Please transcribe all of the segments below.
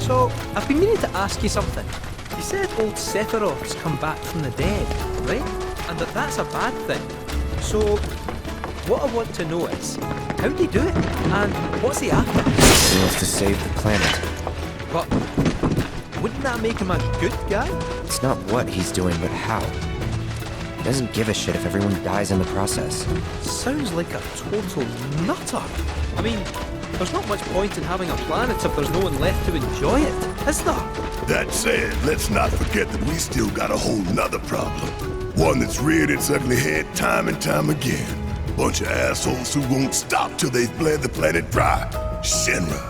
So, I've been meaning to ask you something. You said old Sephiroth's come back from the dead, right? And that's a bad thing. So, what I want to know is, how did he do it? And what's he after? He wants to save the planet. But, wouldn't that make him a good guy? It's not what he's doing, but how. He doesn't give a shit if everyone dies in the process. Sounds like a total nutter. I mean, there's not much point in having a planet if there's no one left to enjoy it, is there? That said, let's not forget that we still got a whole nother problem. One that's reared its ugly head time and time again. Bunch of assholes who won't stop till they've bled the planet dry. Shinra.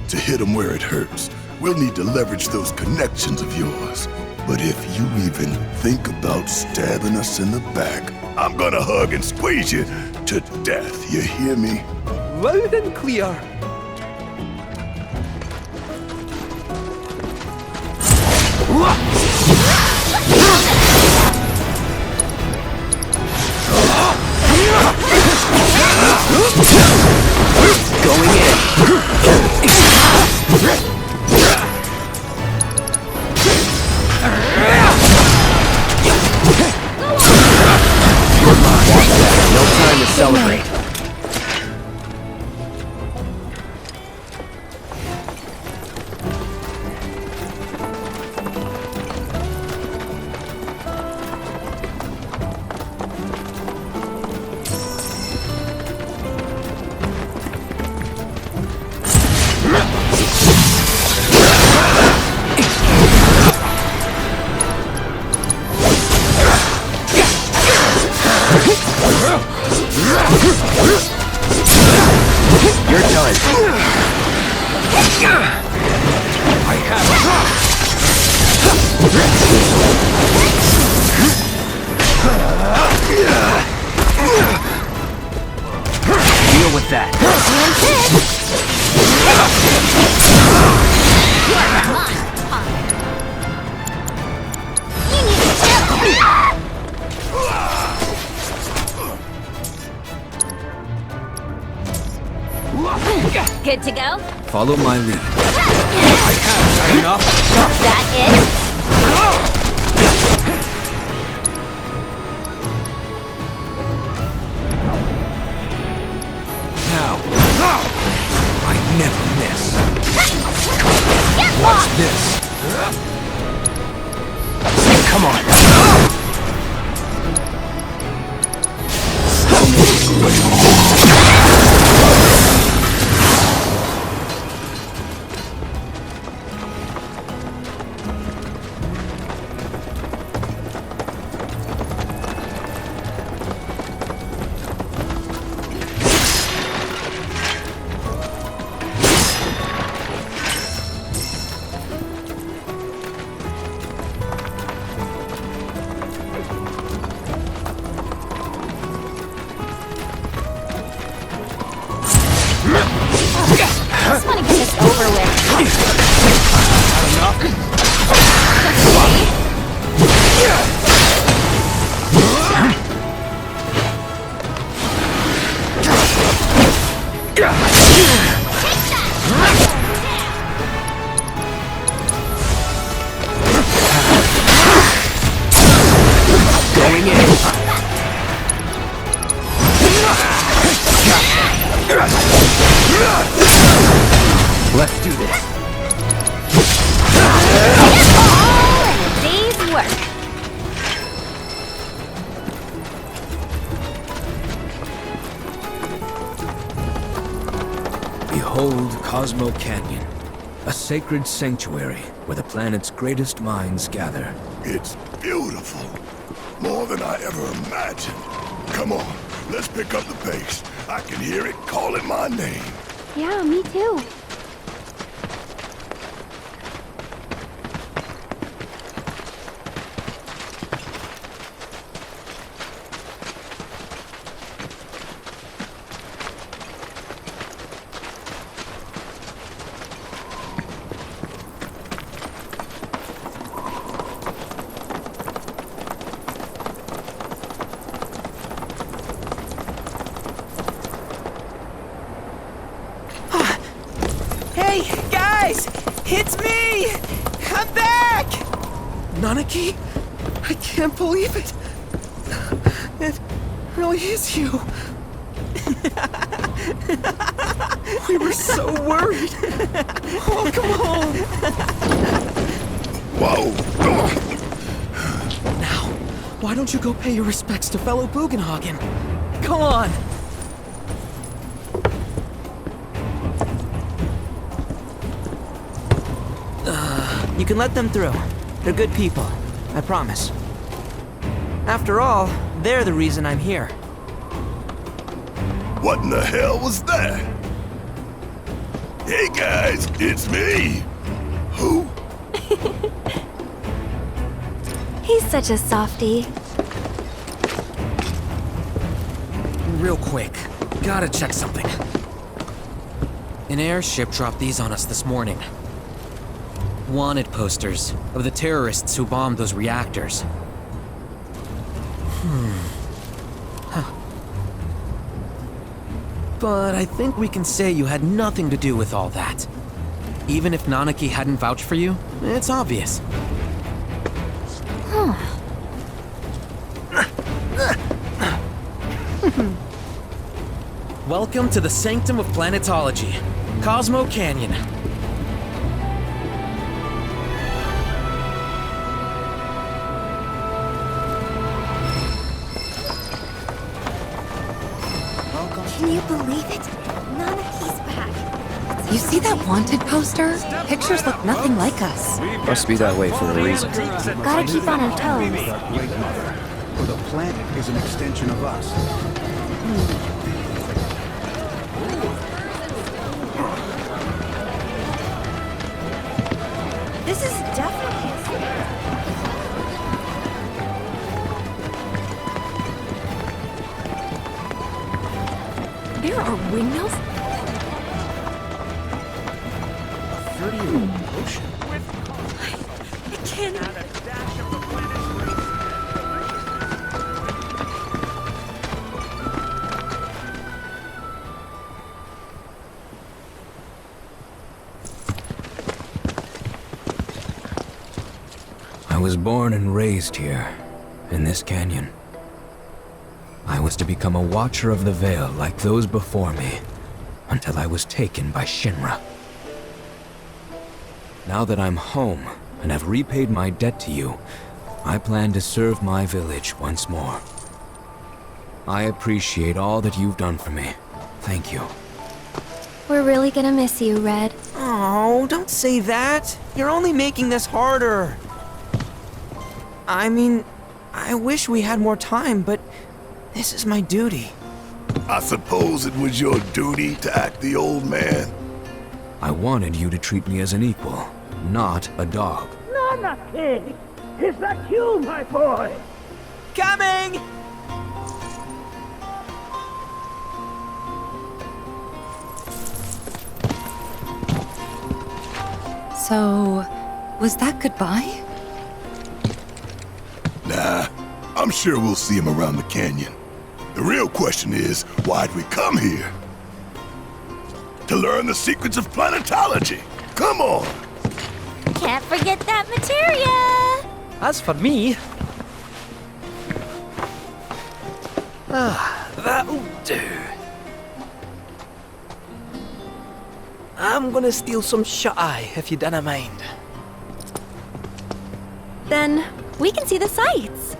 To hit them where it hurts, we'll need to leverage those connections of yours. But if you even think about stabbing us in the back, I'm gonna hug and squeeze you to death, you hear me? Loud and clear. Going in. No time to celebrate. You're done. I have deal with that. Good to go? Follow my lead. I can't sign enough. That it? Now, I never miss. Watch this. Come on. I just want to get this over with. Going in. Let's do this. All in a day's work. Behold Cosmo Canyon, a sacred sanctuary where the planet's greatest minds gather. It's beautiful. More than I ever imagined. Come on, let's pick up the pace. I can hear it calling my name. Yeah, me too. It's me! I'm back! Nanaki? I can't believe it. It really is you. We were so worried. Welcome home. Whoa! Now, why don't you go pay your respects to fellow Bugenhagen? Come on. You can let them through. They're good people. I promise. After all, they're the reason I'm here. What in the hell was that? Hey guys, it's me! Who? He's such a softie. Real quick, gotta check something. An airship dropped these on us this morning. Wanted posters of the terrorists who bombed those reactors. But I think we can say you had nothing to do with all that. Even if Nanaki hadn't vouched for you, it's obvious. Welcome to the sanctum of planetology, Cosmo Canyon. Can you believe it? Nanaki's back. You see that wanted poster? Pictures look nothing like us. Must be that way for a reason. Gotta keep on our toes. Great Mother, for the planet is an extension of us. This is definitely a snare. There are windmills? 30-year-old ocean. I can't. I was born and raised here, in this canyon. I was to become a watcher of the Vale like those before me, until I was taken by Shinra. Now that I'm home and have repaid my debt to you, I plan to serve my village once more. I appreciate all that you've done for me. Thank you. We're really gonna miss you, Red. Oh, don't say that. You're only making this harder. I mean, I wish we had more time, but this is my duty. I suppose it was your duty to act the old man. I wanted you to treat me as an equal, not a dog. Nanaki! Is that you, my boy? Coming! So, was that goodbye? Nah, I'm sure we'll see him around the canyon. The real question is, why'd we come here? To learn the secrets of planetology. Come on! Can't forget that materia! As for me... that'll do. I'm gonna steal some shut-eye, if you dinna mind. Then we can see the sights.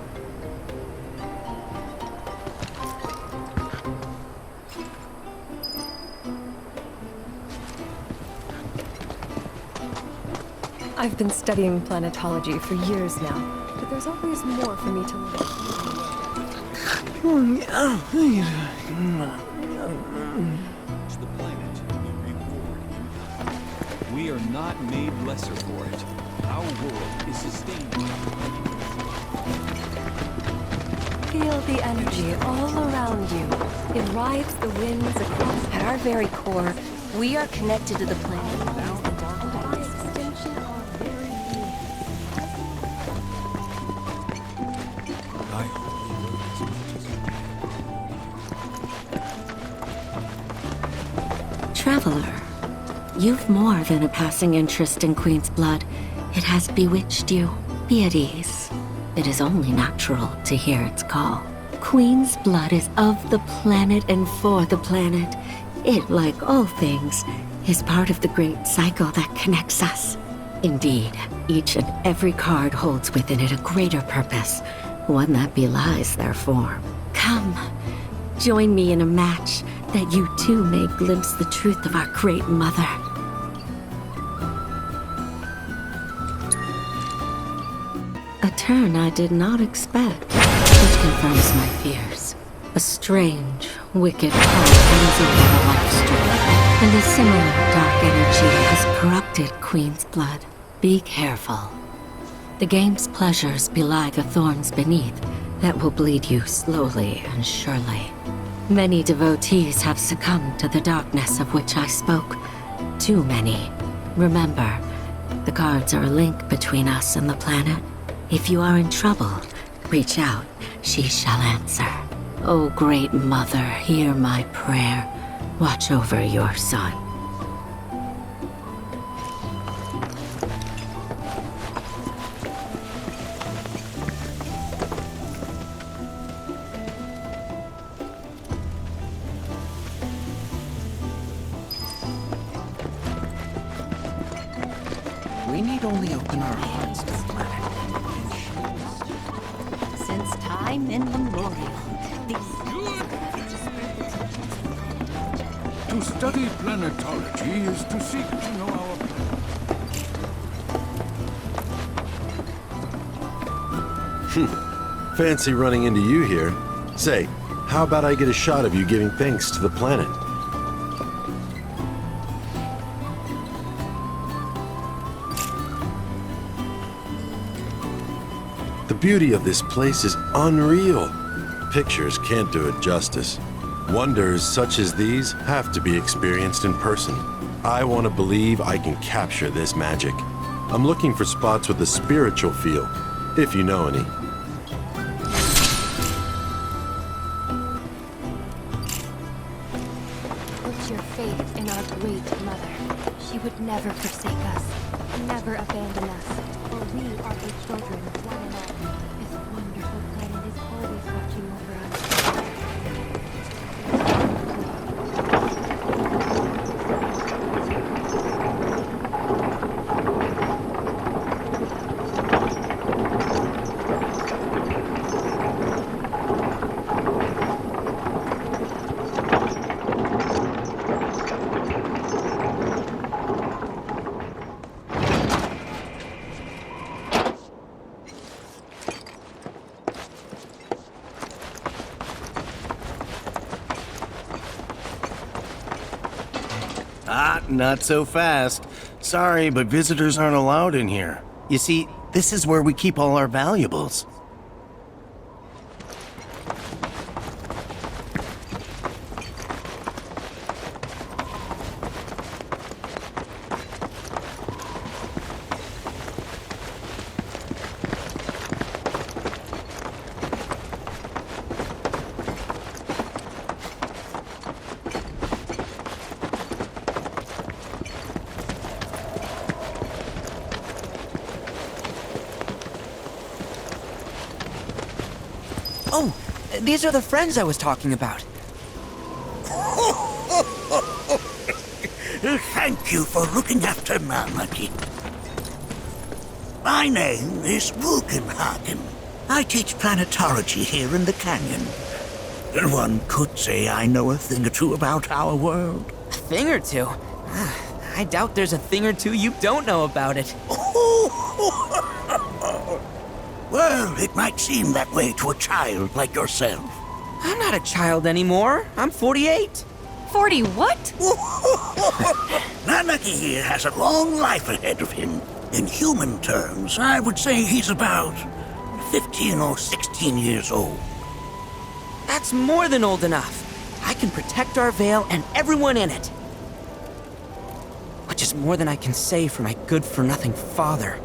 I've been studying planetology for years now, but there's always more for me to learn. The planet we reward. We are not made lesser for it. Our world is sustained. Feel the energy all around you. It rides the winds across. At our very core, we are connected to the planet. By extension, our very being. I only know as much as Traveler, You've more than a passing interest in Queen's blood. It has bewitched you. Be at ease. It is only natural to hear its call. Queen's blood is of the planet and for the planet. It, like all things, is part of the great cycle that connects us. Indeed, each and every card holds within it a greater purpose, one that belies their form. Come, join me in a match that you too may glimpse the truth of our great mother. A turn I did not expect, which confirms my fears. A strange, wicked cult hangs over the life story, and a similar dark energy has corrupted Queen's blood. Be careful. The game's pleasures belie the thorns beneath that will bleed you slowly and surely. Many devotees have succumbed to the darkness of which I spoke. Too many. Remember, the cards are a link between us and the planet. If you are in trouble, reach out. She shall answer. O great mother, hear my prayer. Watch over your son. We need only open our hearts to the planet. Since time immemorial, To study planetology is to seek to know our planet. Fancy running into you here. Say, how about I get a shot of you giving thanks to the planet? The beauty of this place is unreal. Pictures can't do it justice. Wonders such as these have to be experienced in person. I want to believe I can capture this magic. I'm looking for spots with a spiritual feel, if you know any. Put your faith in our great mother. She would never forsake us, never abandon us, for we are her children, one and all. This wonderful planet is always watching over us. Not so fast. Sorry, but visitors aren't allowed in here. You see, this is where we keep all our valuables. Oh, these are the friends I was talking about. Thank you for looking after Malmaki. My name is Rugenhagen. I teach planetology here in the canyon. One could say I know a thing or two about our world. A thing or two? I doubt there's a thing or two you don't know about it. Well, it might seem that way to a child like yourself. I'm not a child anymore. I'm 48. 40 what? Nanaki here has a long life ahead of him. In human terms, I would say he's about 15 or 16 years old. That's more than old enough. I can protect our Vale and everyone in it. Which is more than I can say for my good-for-nothing father.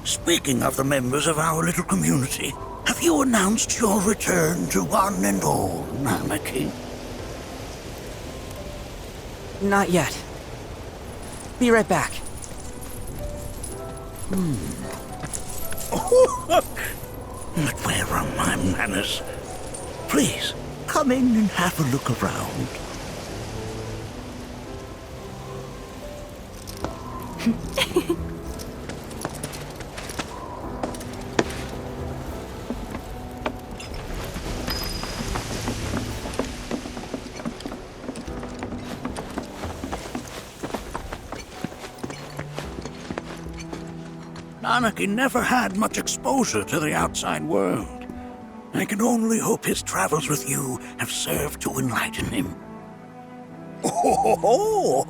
Speaking of the members of our little community, have you announced your return to one and all, Nanaki? Not yet. Be right back. But where are my manners? Please, come in and have a look around. Anakin never had much exposure to the outside world. I can only hope his travels with you have served to enlighten him. Oh!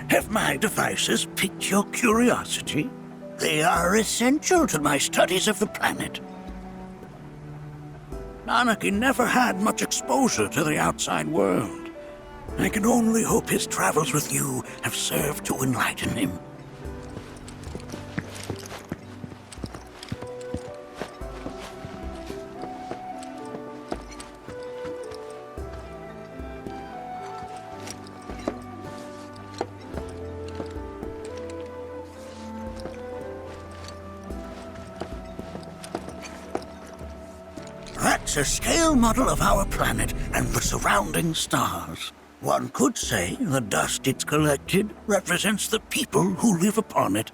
Have my devices piqued your curiosity? They are essential to my studies of the planet. Anakin never had much exposure to the outside world. I can only hope his travels with you have served to enlighten him. That's a scale model of our planet and the surrounding stars. One could say the dust it's collected represents the people who live upon it.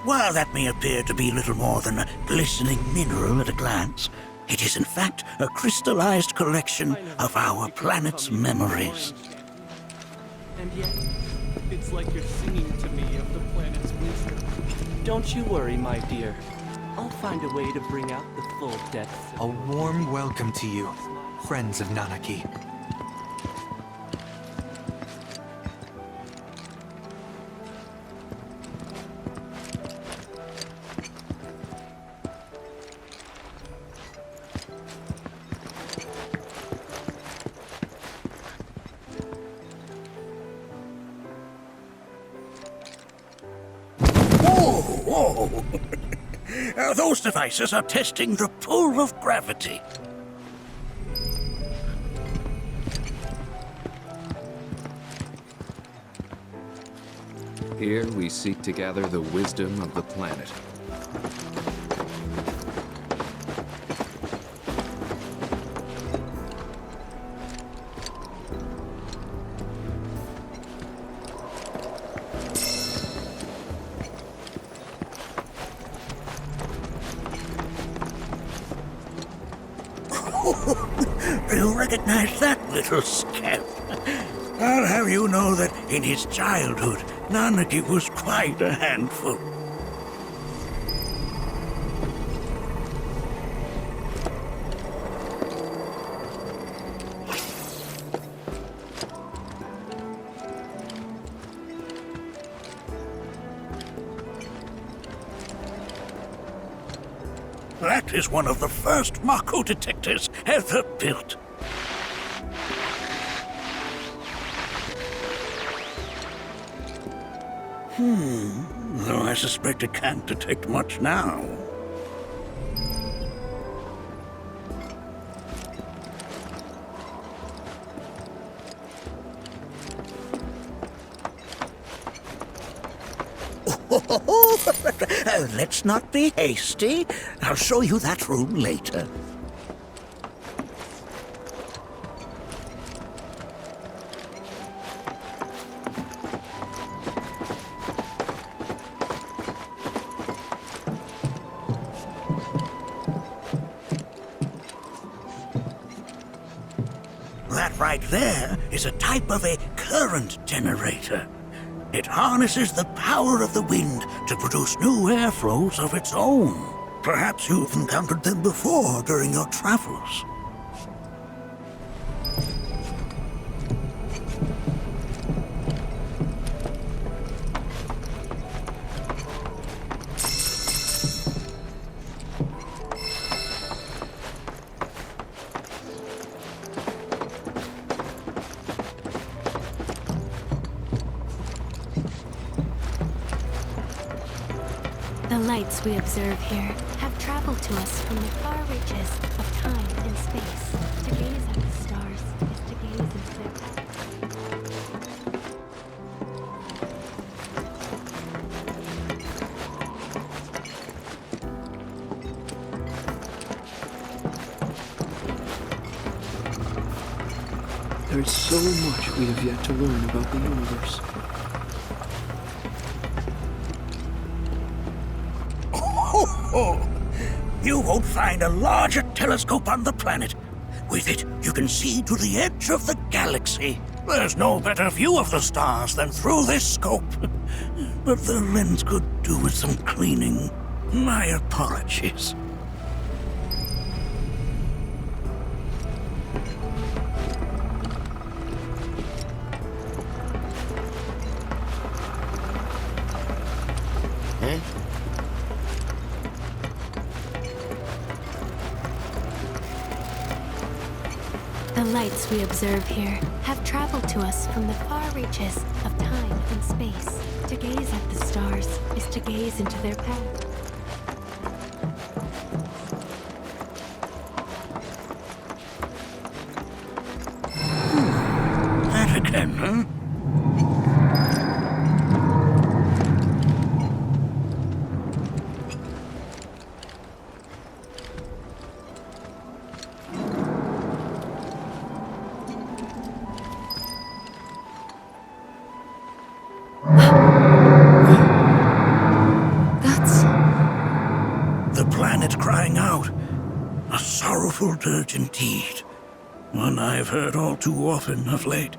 While that may appear to be little more than a glistening mineral at a glance, it is in fact a crystallized collection of our planet's memories. And yet, it's like you're singing to me of the planet's wisdom. Don't you worry, my dear. I'll find a way to bring out the full depth. A warm welcome to you, friends of Nanaki. Whoa! Those devices are testing the pull of gravity. Here we seek to gather the wisdom of the planet. You recognize that little scamp? I'll have you know that in his childhood, Nanaki was quite a handful. That is one of the first Mako detectors ever built. Though I suspect it can't detect much now. Let's not be hasty. I'll show you that room later. That right there is a type of a current generator. It harnesses the power of the wind to produce new airflows of its own. Perhaps you've encountered them before during your travels. The lights we observe here have traveled to us from the far reaches of time and space. To gaze at the stars is to gaze into their past. There's so much we have yet to learn about the universe. You won't find a larger telescope on the planet. With it, you can see to the edge of the galaxy. There's no better view of the stars than through this scope. But the lens could do with some cleaning. My apologies. The lights we observe here have traveled to us from the far reaches of time and space. To gaze at the stars is to gaze into their path. That again, huh? Dirge indeed. One I've heard all too often of late.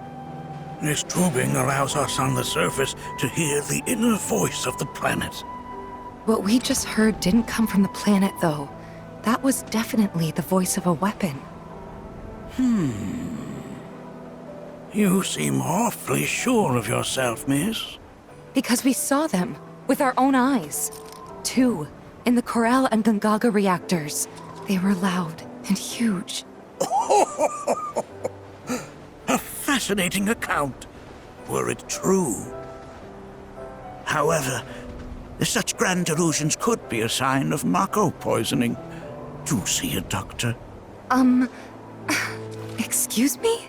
This tubing allows us on the surface to hear the inner voice of the planet. What we just heard didn't come from the planet, though. That was definitely the voice of a weapon. You seem awfully sure of yourself, miss. Because we saw them, with our own eyes. 2, in the Corel and Gungaga reactors. They were loud and huge. A fascinating account, were it true. However, such grand delusions could be a sign of Mako poisoning. Do see a doctor. Excuse me?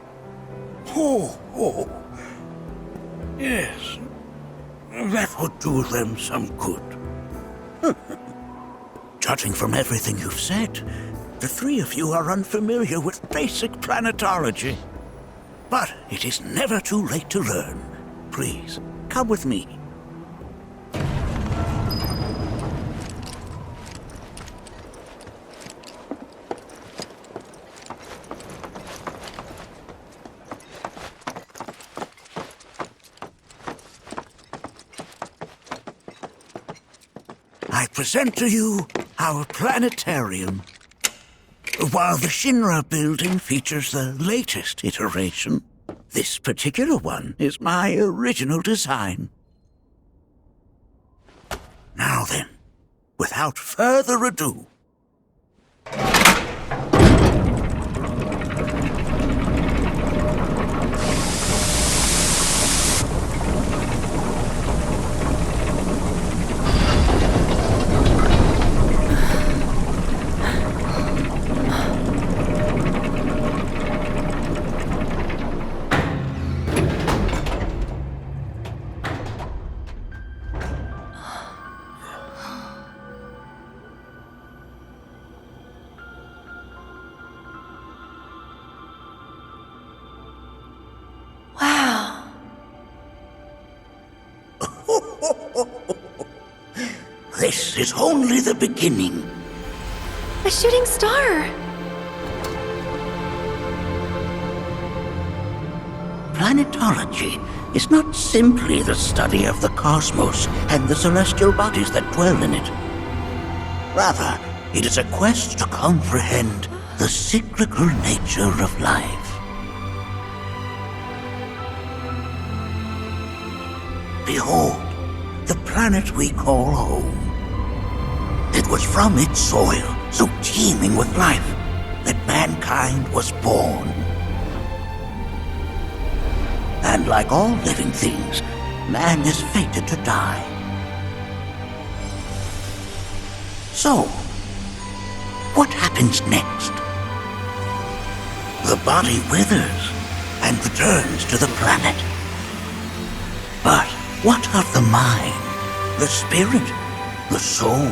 Oh. Yes. That would do them some good. Judging from everything you've said, the three of you are unfamiliar with basic planetology. But it is never too late to learn. Please, come with me. I present to you our planetarium. While the Shinra building features the latest iteration, this particular one is my original design. Now then, without further ado, this is only the beginning. A shooting star! Planetology is not simply the study of the cosmos and the celestial bodies that dwell in it. Rather, it is a quest to comprehend the cyclical nature of life. Behold, the planet we call home. It was from its soil, so teeming with life, that mankind was born. And like all living things, man is fated to die. So, what happens next? The body withers and returns to the planet. But what of the mind, the spirit, the soul?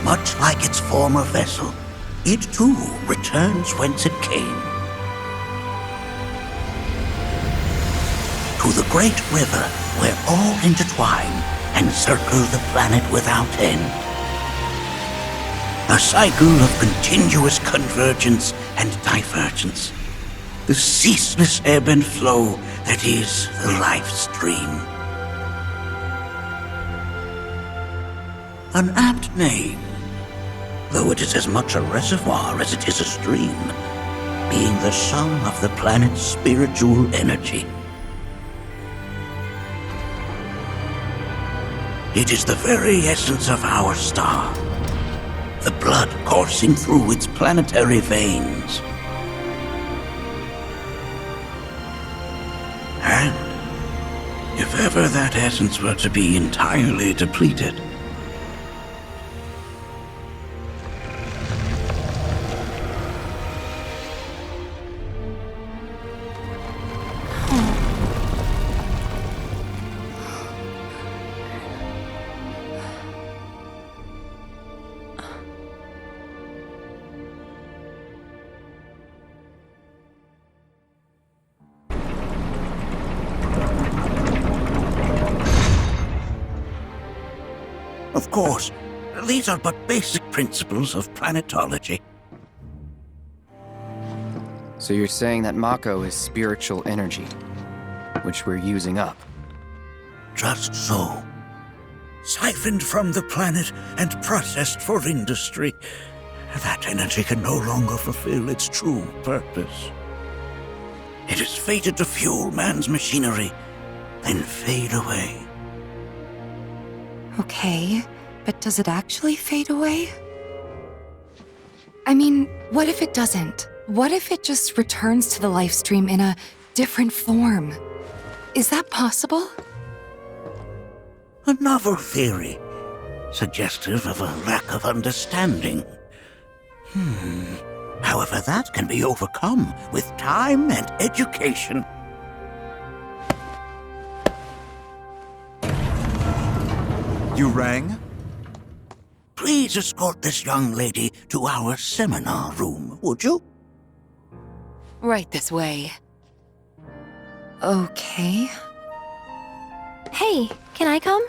Much like its former vessel, it too returns whence it came. To the great river where all intertwine and circle the planet without end. A cycle of continuous convergence and divergence. The ceaseless ebb and flow that is the life stream. An apt name, though it is as much a reservoir as it is a stream, being the sum of the planet's spiritual energy. It is the very essence of our star, the blood coursing through its planetary veins. And if ever that essence were to be entirely depleted, of course, these are but basic principles of planetology. So you're saying that Mako is spiritual energy, which we're using up? Just so. Siphoned from the planet and processed for industry, that energy can no longer fulfill its true purpose. It is fated to fuel man's machinery, then fade away. Okay, but does it actually fade away? I mean, what if it doesn't? What if it just returns to the life stream in a different form? Is that possible? A novel theory, suggestive of a lack of understanding. However, that can be overcome with time and education. You rang? Please escort this young lady to our seminar room, would you? Right this way. Okay. Hey, can I come?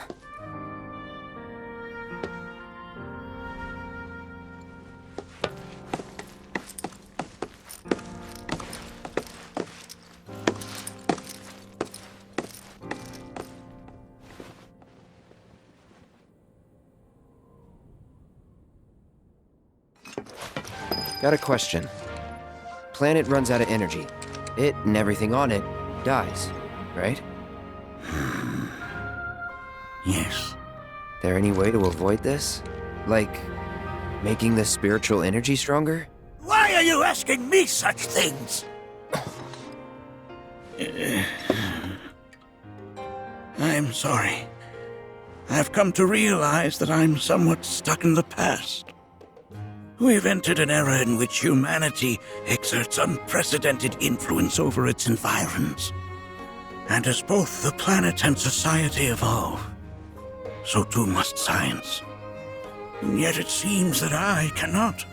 Got a question. Planet runs out of energy. It and everything on it dies, right? Yes. There any way to avoid this? Like, making the spiritual energy stronger? Why are you asking me such things? I'm sorry. I've come to realize that I'm somewhat stuck in the past. We've entered an era in which humanity exerts unprecedented influence over its environs. And as both the planet and society evolve, so too must science. And yet it seems that I cannot.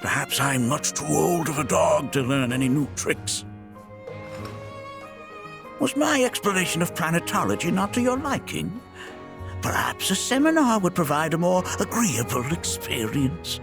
Perhaps I'm much too old of a dog to learn any new tricks. Was my explanation of planetology not to your liking? Perhaps a seminar would provide a more agreeable experience.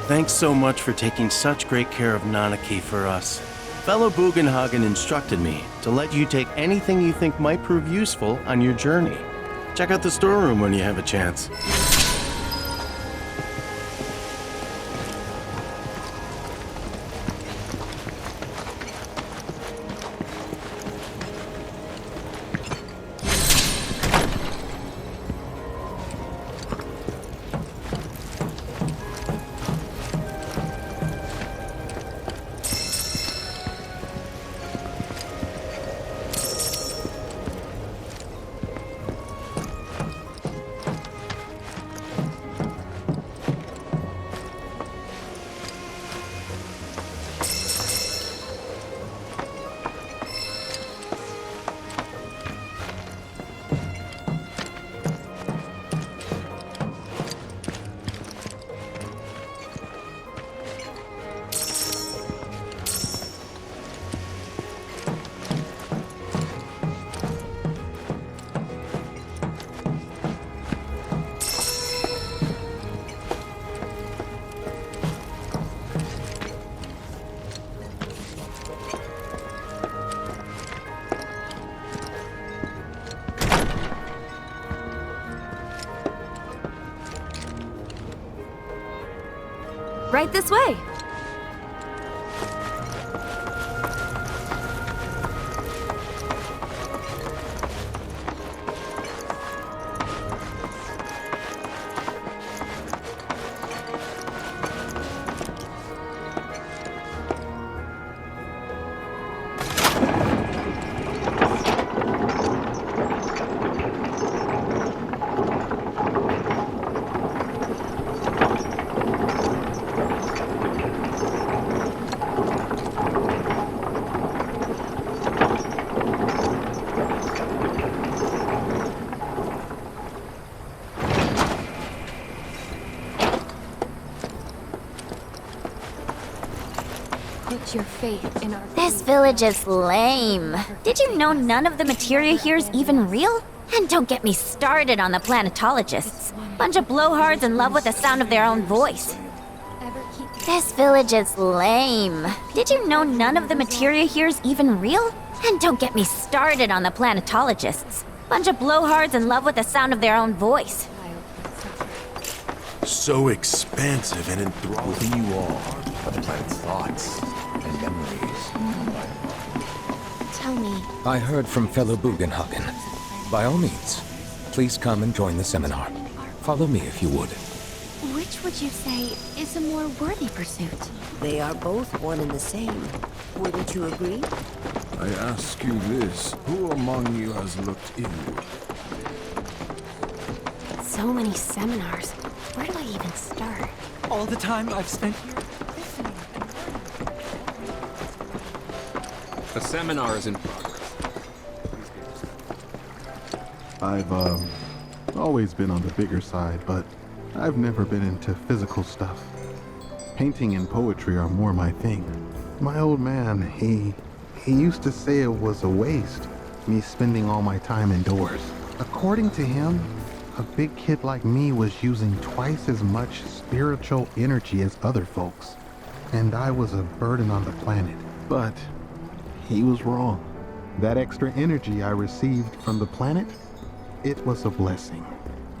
Thanks so much for taking such great care of Nanaki for us. Fellow Bugenhagen instructed me to let you take anything you think might prove useful on your journey. Check out the storeroom when you have a chance. Right this way. Put your faith in our... This village is lame. Did you know none of the materia here is even real? And don't get me started on the planetologists. Bunch of blowhards in love with the sound of their own voice. This village is lame. Did you know none of the materia here is even real? And don't get me started on the planetologists. Bunch of blowhards in love with the sound of their own voice. So expansive and enthralling. Within you all are the planet's thoughts and memories. Tell me. I heard from fellow Bugenhagen. By all means, please come and join the seminar. Follow me if you would. Which would you say is a more worthy pursuit? They are both one and the same. Wouldn't you agree? I ask you this, who among you has looked inward? So many seminars. Where do I even start? All the time I've spent here. The seminar is in progress. I've, always been on the bigger side, but I've never been into physical stuff. Painting and poetry are more my thing. My old man, he used to say it was a waste, me spending all my time indoors. According to him, a big kid like me was using twice as much spiritual energy as other folks, and I was a burden on the planet. But he was wrong. That extra energy I received from the planet, it was a blessing.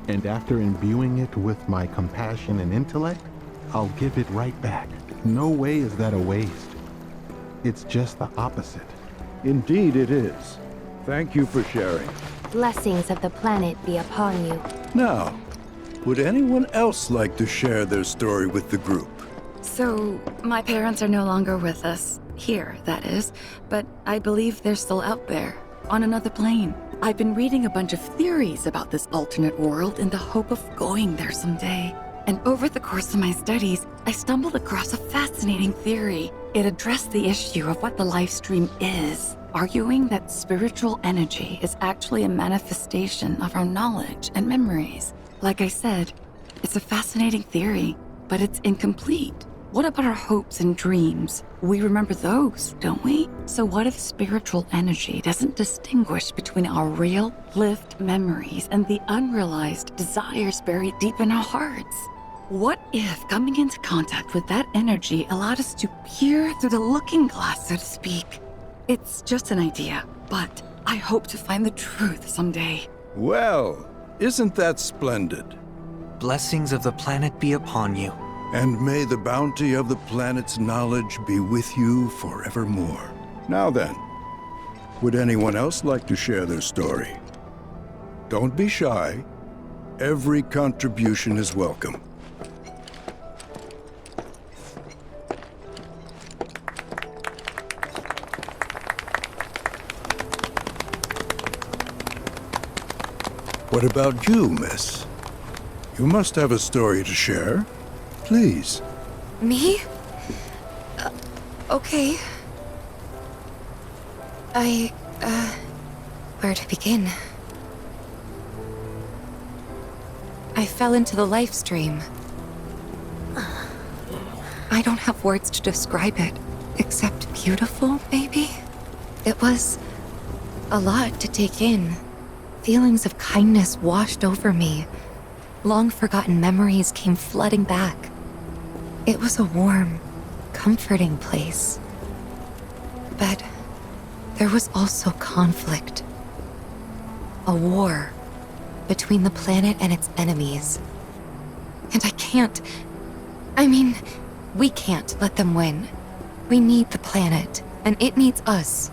And after imbuing it with my compassion and intellect, I'll give it right back. No way is that a waste. It's just the opposite. Indeed it is. Thank you for sharing. Blessings of the planet be upon you. Now, would anyone else like to share their story with the group? So, my parents are no longer with us. Here, that is. But I believe they're still out there, on another plane. I've been reading a bunch of theories about this alternate world in the hope of going there someday. And over the course of my studies, I stumbled across a fascinating theory. It addressed the issue of what the life stream is, arguing that spiritual energy is actually a manifestation of our knowledge and memories. Like I said, it's a fascinating theory, but it's incomplete. What about our hopes and dreams? We remember those, don't we? So what if spiritual energy doesn't distinguish between our real, lived memories and the unrealized desires buried deep in our hearts? What if coming into contact with that energy allowed us to peer through the looking glass, so to speak? It's just an idea, but I hope to find the truth someday. Well, isn't that splendid? Blessings of the planet be upon you. And may the bounty of the planet's knowledge be with you forevermore. Now then, would anyone else like to share their story? Don't be shy. Every contribution is welcome. What about you, miss? You must have a story to share. Please. Me? Okay. Where to begin? I fell into the life stream. I don't have words to describe it, except beautiful, maybe? It was a lot to take in. Feelings of kindness washed over me. Long-forgotten memories came flooding back. It was a warm, comforting place. But there was also conflict. A war between the planet and its enemies. And I We can't let them win. We need the planet, and it needs us.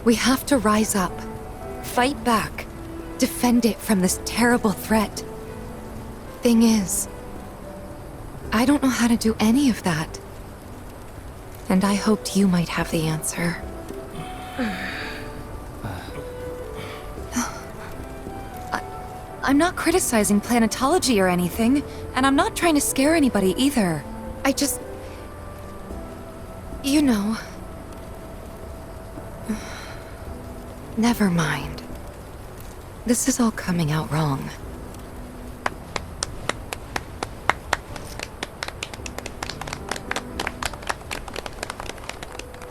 We have to rise up, fight back, defend it from this terrible threat. Thing is, I don't know how to do any of that. And I hoped you might have the answer. I'm not criticizing planetology or anything, and I'm not trying to scare anybody either. I just... You know... Never mind. This is all coming out wrong.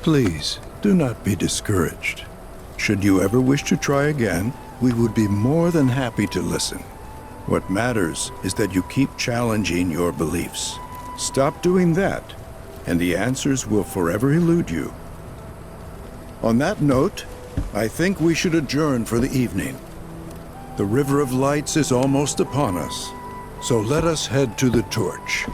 Please, do not be discouraged. Should you ever wish to try again, we would be more than happy to listen. What matters is that you keep challenging your beliefs. Stop doing that, and the answers will forever elude you. On that note, I think we should adjourn for the evening. The River of Lights is almost upon us, so let us head to the torch.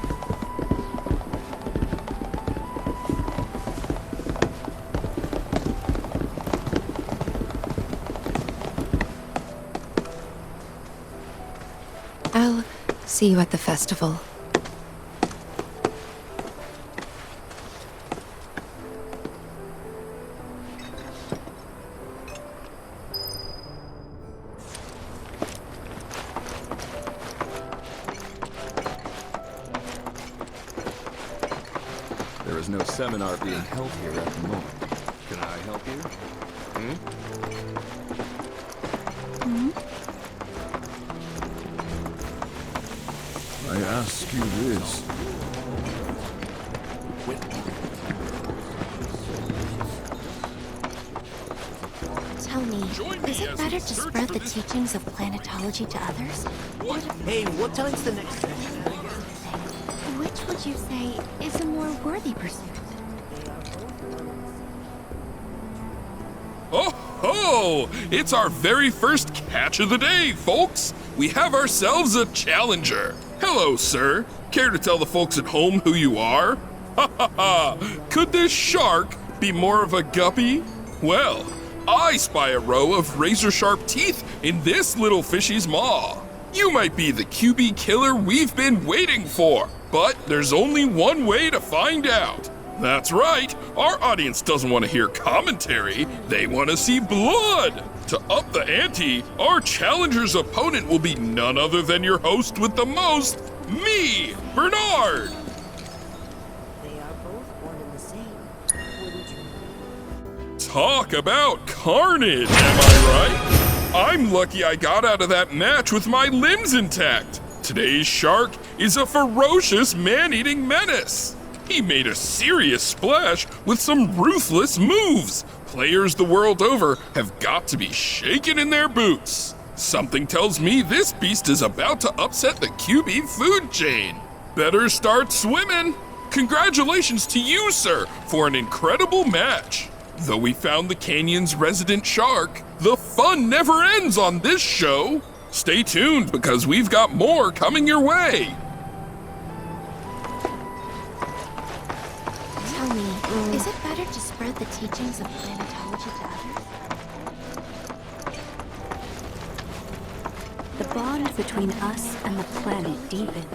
I'll see you at the festival. There is no seminar being held here at the moment. Can I help you? I ask you this. Tell me, is it better to spread the teachings of planetology to others? Hey, what time's the next session? Which would you say is a more worthy pursuit? Oh ho! It's our very first catch of the day, folks! We have ourselves a challenger. Hello, sir. Care to tell the folks at home who you are? Ha ha ha! Could this shark be more of a guppy? Well, I spy a row of razor-sharp teeth in this little fishy's maw. You might be the QB killer we've been waiting for, but there's only one way to find out. That's right, our audience doesn't want to hear commentary, they want to see blood. To up the ante, our challenger's opponent will be none other than your host with the most, me, Bernard. They are both one and the same, wouldn't you? Talk about carnage, am I right? I'm lucky I got out of that match with my limbs intact. Today's shark is a ferocious man-eating menace. He made a serious splash with some ruthless moves. Players the world over have got to be shaken in their boots. Something tells me this beast is about to upset the QB food chain. Better start swimming. Congratulations to you, sir, for an incredible match. Though we found the canyon's resident shark, the fun never ends on this show. Stay tuned because we've got more coming your way. Tell me, is it better to spread the teachings of planetology to others? The bond between us and the planet deepens.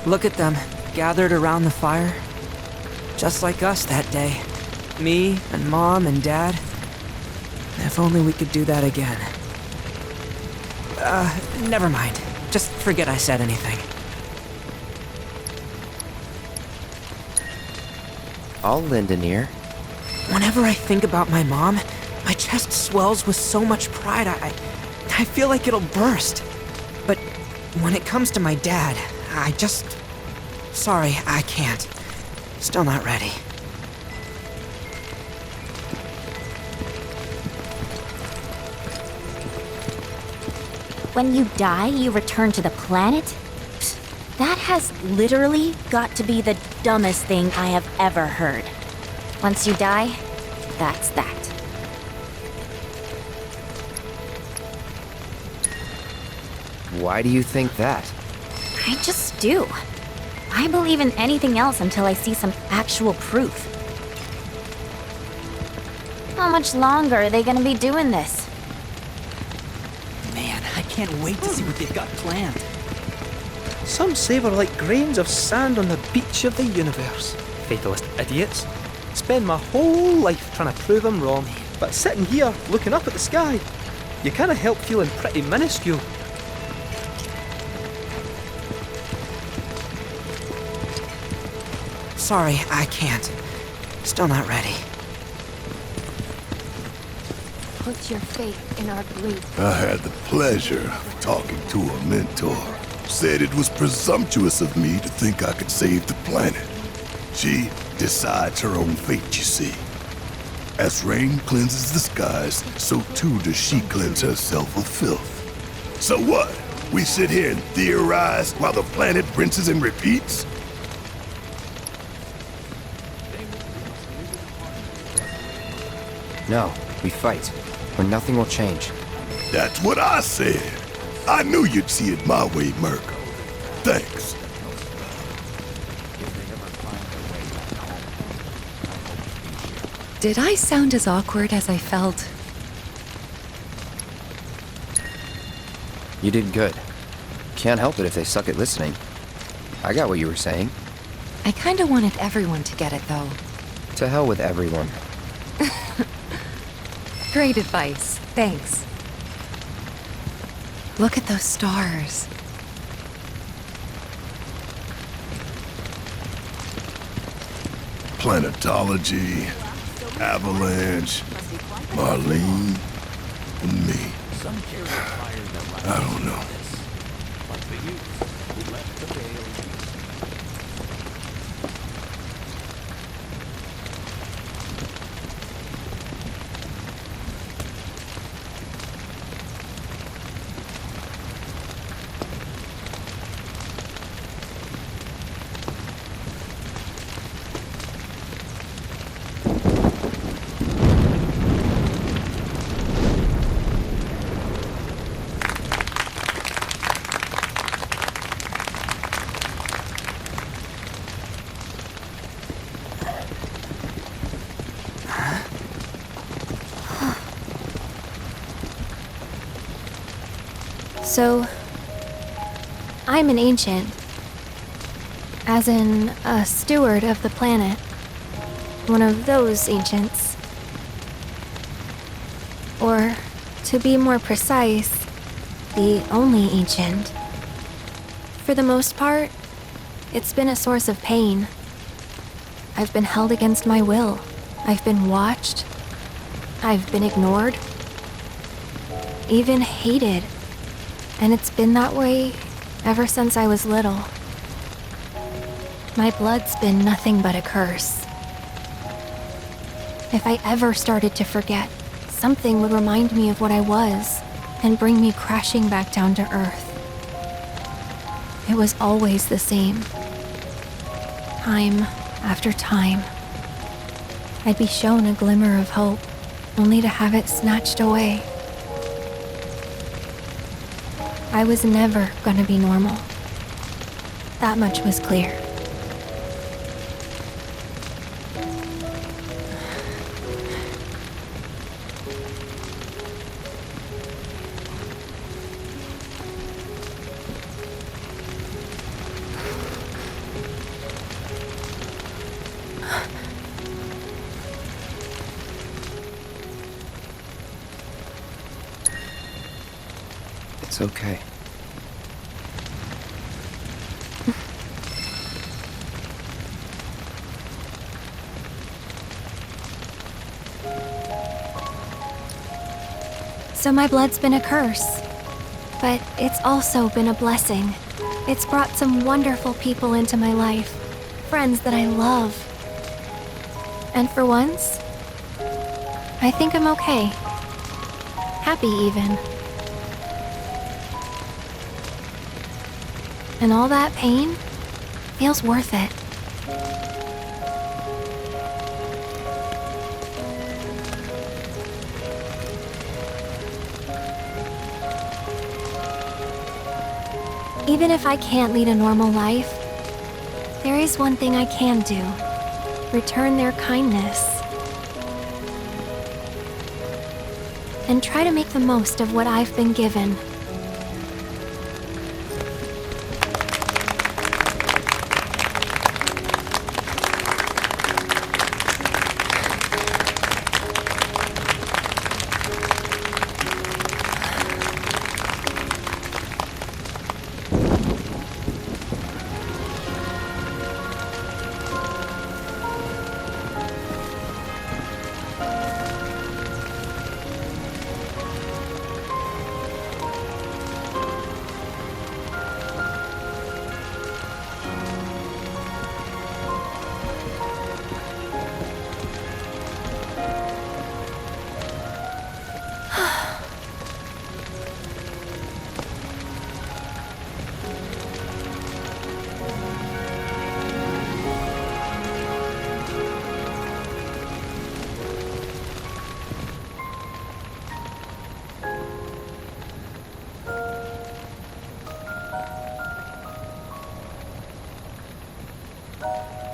Look at them, gathered around the fire. Just like us that day. Me and Mom and Dad. If only we could do that again. Never mind. Just forget I said anything. I'll lend an ear. Whenever I think about my mom, my chest swells with so much pride, I feel like it'll burst. But when it comes to my dad, I just... Sorry, I can't. Still not ready. When you die, you return to the planet? Pfft, that has literally got to be the dumbest thing I have ever heard. Once you die, that's that. Why do you think that? I just do. I believe in anything else until I see some actual proof. How much longer are they gonna be doing this? Man, I can't wait to see what they've got planned. Some say we're like grains of sand on the beach of the universe. Fatalist idiots. Spend my whole life trying to prove I'm wrong, but sitting here, looking up at the sky, you can't help feeling pretty minuscule. Sorry, I can't. Still not ready. Put your faith in our great... I had the pleasure of talking to a mentor. Said it was presumptuous of me to think I could save the planet. She decides her own fate, you see. As rain cleanses the skies, so too does she cleanse herself of filth. So what? We sit here and theorize while the planet rinses and repeats? No, we fight, or nothing will change. That's what I said. I knew you'd see it my way, Merc. Thanks. Did I sound as awkward as I felt? You did good. Can't help it if they suck at listening. I got what you were saying. I kinda wanted everyone to get it, though. To hell with everyone. Great advice. Thanks. Look at those stars. Planetology, Avalanche, Marlene, and me. I don't know. So, I'm an ancient. As in, a steward of the planet. One of those ancients. Or, to be more precise, the only ancient. For the most part, it's been a source of pain. I've been held against my will. I've been watched. I've been ignored. Even hated. And it's been that way ever since I was little. My blood's been nothing but a curse. If I ever started to forget, something would remind me of what I was and bring me crashing back down to Earth. It was always the same. Time after time. I'd be shown a glimmer of hope, only to have it snatched away. I was never gonna be normal. That much was clear. It's okay. So my blood's been a curse, but it's also been a blessing. It's brought some wonderful people into my life, friends that I love. And for once, I think I'm okay. Happy even. And all that pain feels worth it. Even if I can't lead a normal life, there is one thing I can do. Return their kindness. And try to make the most of what I've been given.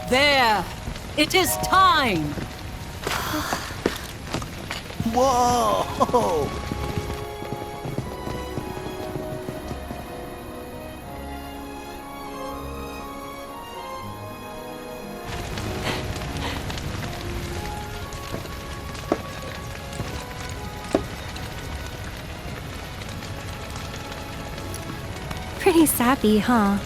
There! It is time! Whoa! Pretty sappy, huh?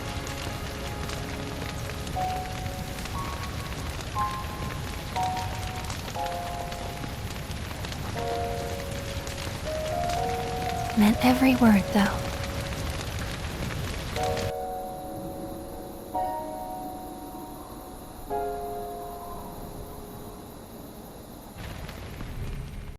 Meant every word, though.